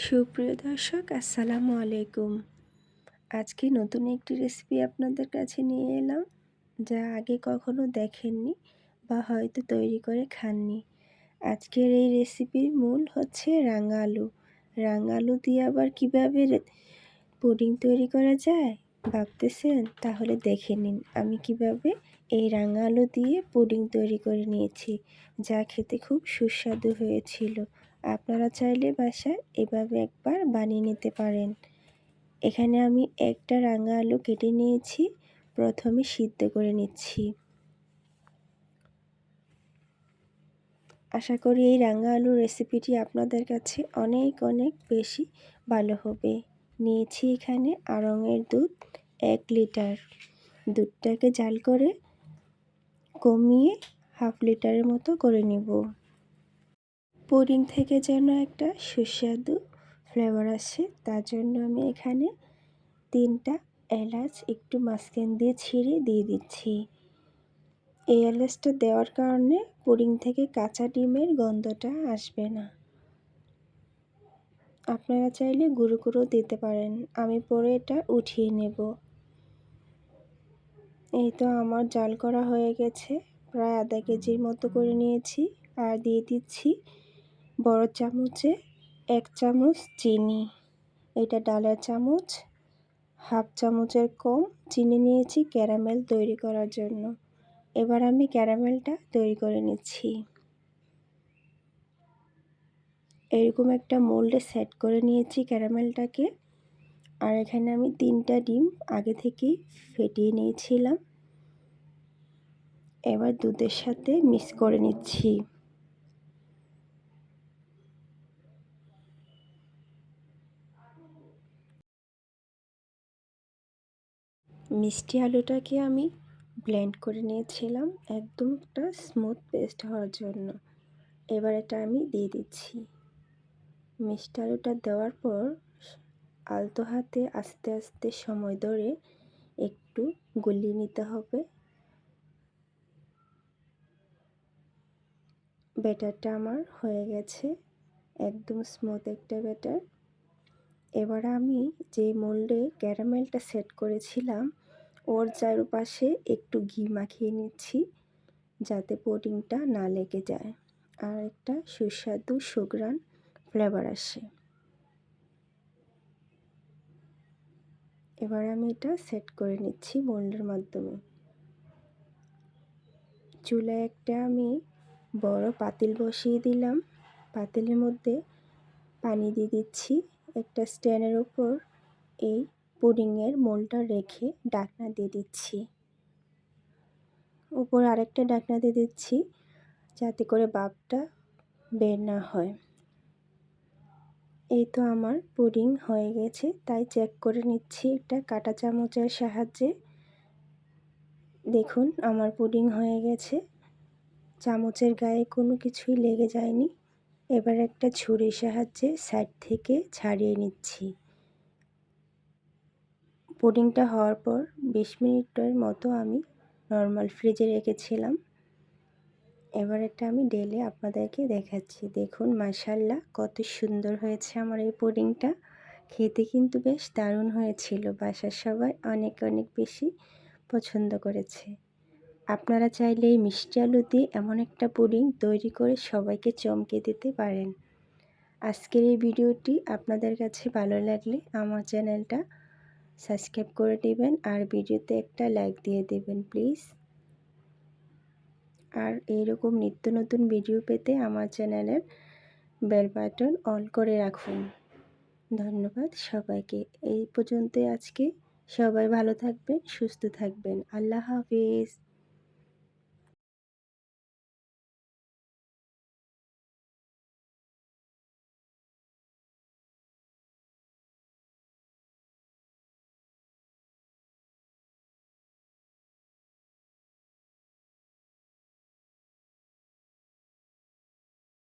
সুপ্রিয় দর্শক, আসসালামু আলাইকুম। আজকে নতুন একটি রেসিপি আপনাদের কাছে নিয়ে এলাম, যা আগে কখনো দেখেননি বা হয়তো তৈরি করে খাননি। আজকের এই রেসিপির মূল হচ্ছে রাঙা আলু। রাঙা আলু দিয়ে আবার কীভাবে পুডিং তৈরি করা যায় ভাবতেছেন? তাহলে দেখে নিন আমি কিভাবে এই রাঙা আলু দিয়ে পুডিং তৈরি করে নিয়েছি, যা খেতে খুব সুস্বাদু হয়েছিল। আপনারা চাইলে বাসায় এভাবে একবার বানিয়ে নিতে পারেন। এখানে আমি একটা রাঙা আলু কেটে নিয়েছি, প্রথমে সিদ্ধ করে নিচ্ছি। আশা করি এই রাঙা আলুর রেসিপিটি আপনাদের কাছে অনেক অনেক বেশি ভালো হবে। নিয়েছি এখানে আড়ঙের দুধ 1 লিটার। দুধটাকে জাল করে কমিয়ে হাফ লিটারের মতো করে নিব। পুডিং থেকে যেন একটা সুস্বাদু ফ্লেভার আসে, তার জন্য আমি এখানে 3টা এলাচ একটু মাঝখান দিয়ে ছিঁড়ে দিয়ে দিচ্ছি। এই এলাচটা দেওয়ার কারণে পুডিং থেকে কাঁচা ডিমের গন্ধটা আসবে না। আপনারা চাইলে গুঁড়ো গুঁড়ো দিতে পারেন। আমি পরে এটা উঠিয়ে নেব। এই তো আমার জাল করা হয়ে গেছে, প্রায় আধা কেজির মতো করে নিয়েছি। আর দিয়ে দিচ্ছি বড় চামচে 1 চামচ চিনি। এটা ডালের চামচ, হাফ চামচের কম চিনি নিয়েছি ক্যারামেল তৈরি করার জন্য। এবার আমি ক্যারামেলটা তৈরি করে নিচ্ছি। এরকম একটা মোল্ডে সেট করে নিয়েছি ক্যারামেলটাকে। আর এখানে আমি 3টা ডিম আগে থেকেই ফেটিয়ে নিয়েছিলাম। এবার দুধের সাথে মিক্স করে নিচ্ছি। মিষ্টি আলুটাকে আমি ব্লেন্ড করে নিয়েছিলাম একদম একটা স্মুথ পেস্ট হওয়ার জন্য। এবার এটা আমি দিয়ে দিচ্ছি। মিষ্টি আলুটা দেওয়ার পর আলতো হাতে আস্তে আস্তে সময় ধরে একটু গুলিয়ে নিতে হবে। ব্যাটারটা আমার হয়ে গেছে, একদম স্মুথ একটা ব্যাটার। এবার আমি যে মোল্ডে ক্যারামেলটা সেট করেছিলাম ওর চারপাশে একটু ঘি মাখিয়ে নিচ্ছি, যাতে পুডিংটা না লেগে যায় আর একটা সুস্বাদু সুঘ্রাণ ফ্লেভার আসে। এবার আমি এটা সেট করে নিচ্ছি মোল্ডের মাধ্যমে। চুলায় একটা আমি বড় পাতিল বসিয়ে দিলাম। পাতিলের মধ্যে পানি দিয়ে দিচ্ছি। একটা স্ট্যান্ডের উপর এই পুডিংয়ের মোল্ডটা রেখে ঢাকনা দিয়ে দিচ্ছি। উপর আরেকটা ঢাকনা দিয়ে দিচ্ছি, যাতে করে ভাপটা বের না হয়। এই তো আমার পুডিং হয়ে গেছে, তাই চেক করে নিচ্ছি একটা কাঁটা চামচের সাহায্যে। দেখুন আমার পুডিং হয়ে গেছে, চামচের গায়ে কোনো কিছুই লেগে যায়নি। এবার একটা ছুরির সাহায্যে সাইড থেকে ছাড়িয়ে নিচ্ছি। পুডিংটা হওয়ার পর 20 মিনিটের মতো আমি নর্মাল ফ্রিজে রেখেছিলাম। এবার এটা আমি ঢেলে আপনাদেরকে দেখাচ্ছি। দেখুন মাশাআল্লাহ কত সুন্দর হয়েছে আমার এই পুডিংটা। খেতে কিন্তু বেশ দারুণ হয়েছিল। বাসার সবাই অনেক অনেক বেশি পছন্দ করেছে। আপনারা চাইলে এই মিষ্টি আলু দিয়ে এমন একটা পুডিং তৈরি করে সবাইকে চমকে দিতে পারেন। আজকের এই ভিডিওটি আপনাদের কাছে ভালো লাগলে আমার চ্যানেলটা সাবস্ক্রাইব করে দিবেন আর ভিডিওতে একটা লাইক দিয়ে দেবেন প্লিজ। আর এইরকম নিত্য নতুন ভিডিও পেতে আমার চ্যানেলের বেল বাটন অন করে রাখুন। ধন্যবাদ সবাইকে। এই পর্যন্তই আজকে। সবাই ভালো থাকবেন, সুস্থ থাকবেন। আল্লাহ হাফিজ।